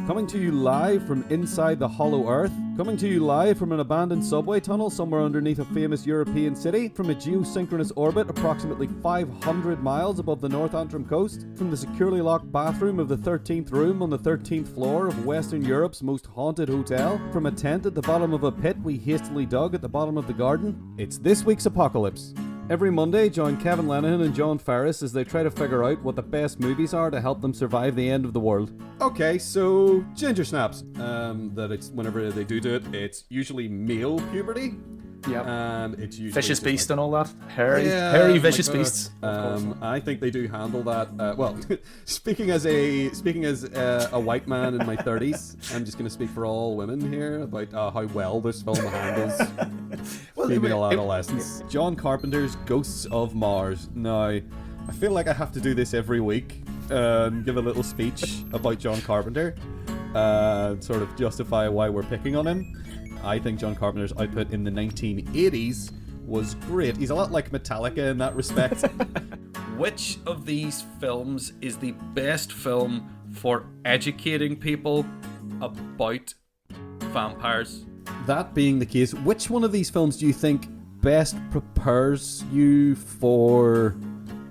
Coming to you live from inside the hollow earth. Coming to you live from an abandoned subway tunnel somewhere underneath a famous European city. From a geosynchronous orbit approximately 500 miles above the North Antrim coast. From the securely locked bathroom of the 13th room on the 13th floor of Western Europe's most haunted hotel. From a tent at the bottom of a pit we hastily dug at the bottom of the garden. It's this week's Apocalypse. Every Monday, join Kevin Lenaghan and John Ferris as they try to figure out what the best movies are to help them survive the end of the world. Okay, so ginger snaps. That it's whenever they do it, it's usually male puberty. Yep. And it's usually vicious beast and all that. Yeah, Hairy vicious beasts. I think they do handle that. Well, speaking as a white man in my 30s, I'm just going to speak for all women here about how well this film handles female adolescence. John Carpenter's Ghosts of Mars. Now, I feel like I have to do this every week and give a little speech about John Carpenter, sort of justify why we're picking on him. I think John Carpenter's output in the 1980s was great. He's a lot like Metallica in that respect. Which of these films is the best film for educating people about vampires? That being the case, which one of these films do you think best prepares you for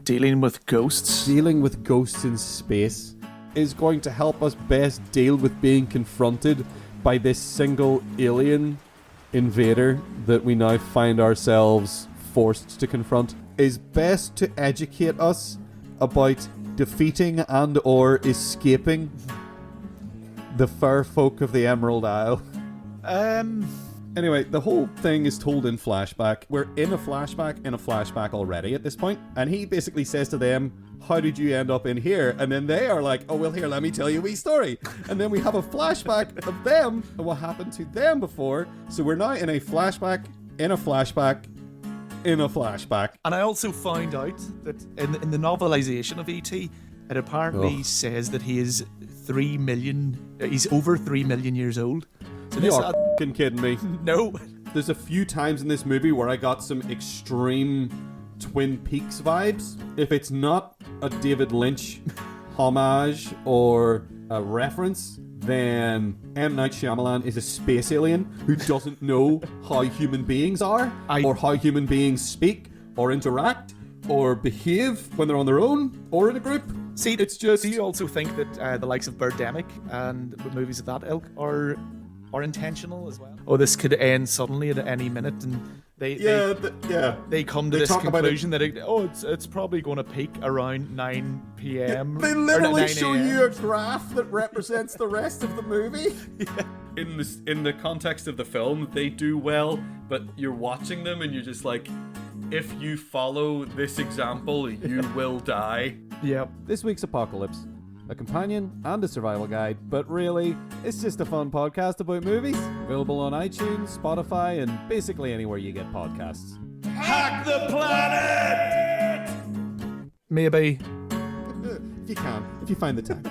dealing with ghosts? Dealing with ghosts in space is going to help us best deal with being confronted by this single alien invader that we now find ourselves forced to confront, is best to educate us about defeating and or escaping the fair folk of the Emerald Isle. Anyway, the whole thing is told in flashback. We're in a flashback already at this point, and he basically says to them, how did you end up in here? And then they are like, oh, well, here, let me tell you a wee story. And then we have a flashback of them and what happened to them before. So we're now in a flashback, in a flashback, in a flashback. And I also found out that in the novelization of E.T., it apparently says that he is 3 million, he's over 3 million years old. So you are f***ing kidding me. No. There's a few times in this movie where I got some extreme Twin Peaks vibes. If it's not a David Lynch homage or a reference, then M. Night Shyamalan is a space alien who doesn't know how human beings are, or how human beings speak, or interact, or behave when they're on their own, or in a group. See, it's just... Do you also think that the likes of Birdemic and movies of that ilk are intentional as well? Oh, this could end suddenly at any minute, and they come to this conclusion that it's probably going to peak around 9 p.m. They literally show you a graph that represents the rest of the movie. In the context of the film, they do well, but you're watching them and you're just like, if you follow this example, you will die. Yep. This week's Apocalypse. A companion and a survival guide, but really, it's just a fun podcast about movies. Available on iTunes, Spotify, and basically anywhere you get podcasts. Hack the planet! Maybe. If you can, if you find the time.